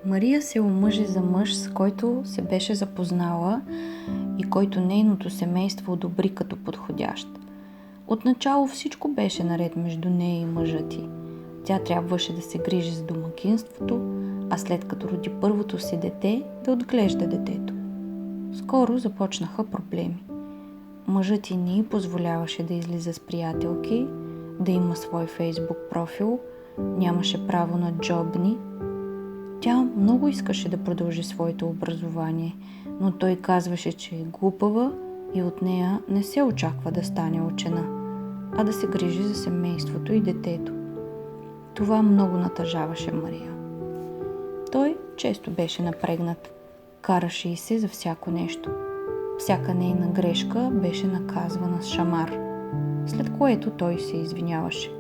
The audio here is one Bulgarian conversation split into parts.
Мария се омъжи за мъж, с който се беше запознала и който нейното семейство одобри като подходящ. Отначало всичко беше наред между нея и мъжа ти. Тя трябваше да се грижи за домакинството, а след като роди първото си дете, да отглежда детето. Скоро започнаха проблеми. Мъжът ти не й позволяваше да излиза с приятелки, да има свой фейсбук профил, нямаше право на джобни. Тя много искаше да продължи своето образование, но той казваше, че е глупава и от нея не се очаква да стане учена, а да се грижи за семейството и детето. Това много натъжаваше Мария. Той често беше напрегнат, караше и се за всяко нещо. Всяка нейна грешка беше наказвана с шамар, след което той се извиняваше.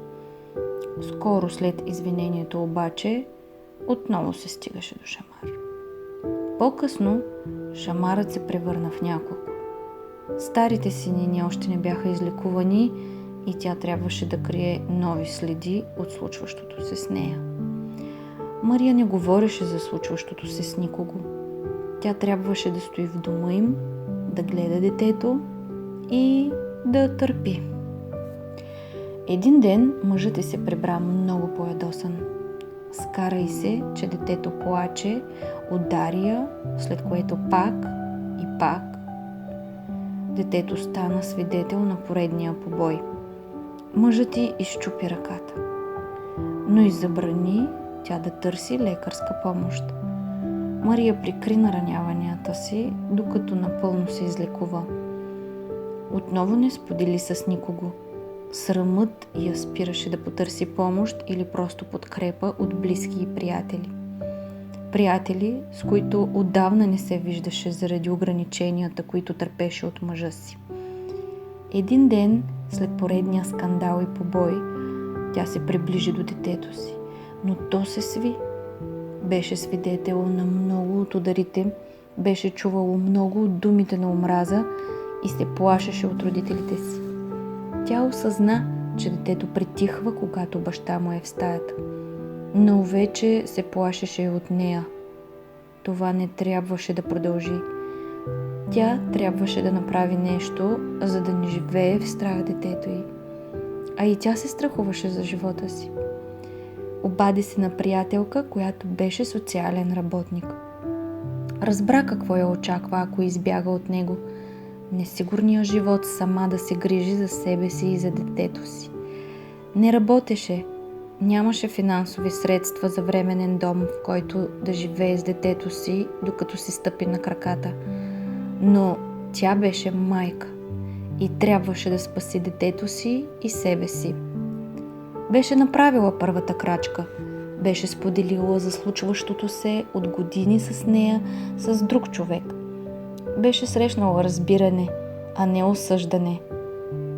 Скоро след извинението обаче, отново се стигаше до шамар. По-късно шамарът се превърна в няколко. Старите синини още не бяха излекувани и тя трябваше да крие нови следи от случващото се с нея. Мария не говореше за случващото се с никого. Тя трябваше да стои в дома им, да гледа детето и да търпи. Един ден мъжът й се прибра много по-ядосан. Скара й се, че детето плаче, удари я, след което пак и пак. Детето стана свидетел на поредния побой. Мъжът й изчупи ръката, но й забрани тя да търси лекарска помощ. Мария прикри нараняванията си, докато напълно се излекува. Отново не сподели с никого. Срамът я спираше да потърси помощ или просто подкрепа от близки и приятели. Приятели, с които отдавна не се виждаше заради ограниченията, които търпеше от мъжа си. Един ден, след поредния скандал и побой, тя се приближи до детето си, но то се сви. Беше свидетел на много от ударите, беше чувало много от думите на омраза и се плашеше от родителите си. Тя осъзна, че детето притихва, когато баща му е в стаята, но вече се плашеше и от нея. Това не трябваше да продължи. Тя трябваше да направи нещо, за да не живее в страх детето й. А и тя се страхуваше за живота си. Обади се на приятелка, която беше социален работник. Разбра какво я очаква, ако избяга от него. Несигурния живот сама да се грижи за себе си и за детето си. Не работеше, нямаше финансови средства за временен дом, в който да живее с детето си, докато си стъпи на краката. Но тя беше майка и трябваше да спаси детето си и себе си. Беше направила първата крачка. Беше споделила за случващото се от години с нея, с друг човек. Беше срещнала разбиране, а не осъждане.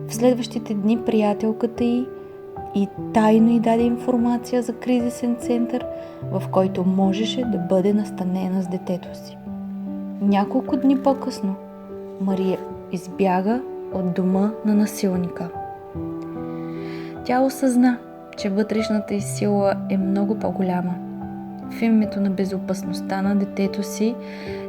В следващите дни приятелката й и тайно й даде информация за кризисен център, в който можеше да бъде настанена с детето си. Няколко дни по-късно Мария избяга от дома на насилника. Тя осъзна, че вътрешната й сила е много по-голяма. В името на безопасността на детето си,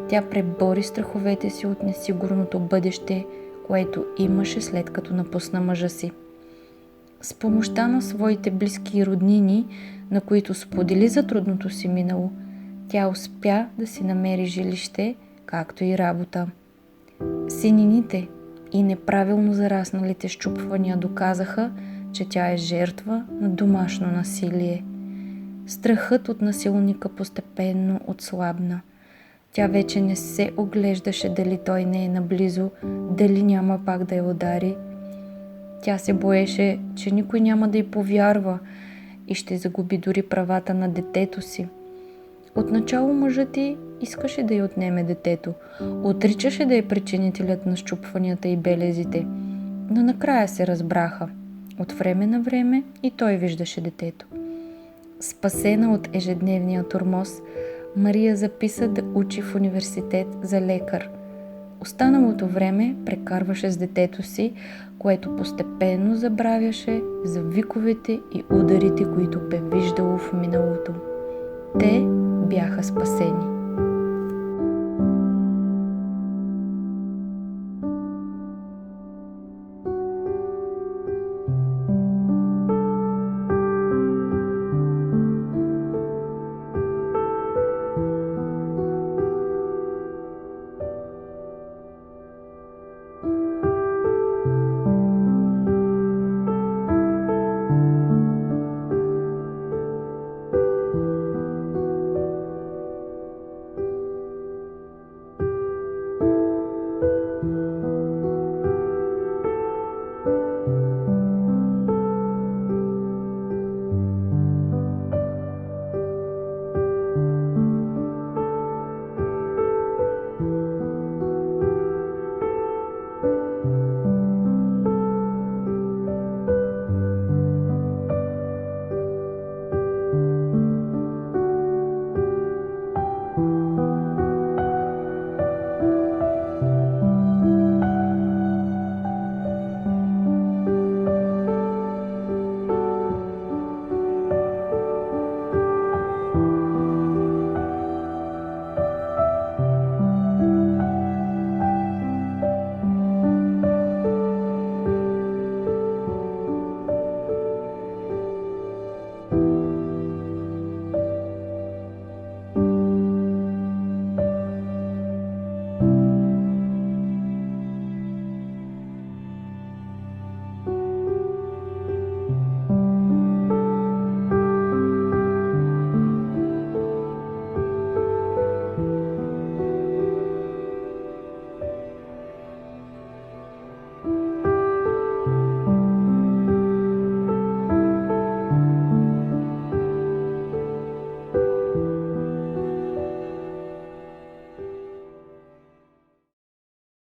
тя пребори страховете си от несигурното бъдеще, което имаше след като напусна мъжа си. С помощта на своите близки и роднини, на които сподели за трудното си минало, тя успя да си намери жилище, както и работа. Синините и неправилно зарасналите счупвания доказаха, че тя е жертва на домашно насилие. Страхът от насилника постепенно отслабна. Тя вече не се оглеждаше дали той не е наблизо, дали няма пак да я удари. Тя се боеше, че никой няма да й повярва и ще загуби дори правата на детето си. Отначало мъжът й искаше да й отнеме детето, отричаше да е причинителят на счупванията и белезите, но накрая се разбраха. От време на време и той виждаше детето. Спасена от ежедневния тормоз, Мария записа да учи в университет за лекар. Останалото време прекарваше с детето си, което постепенно забравяше за виковете и ударите, които бе виждало в миналото. Те бяха спасени.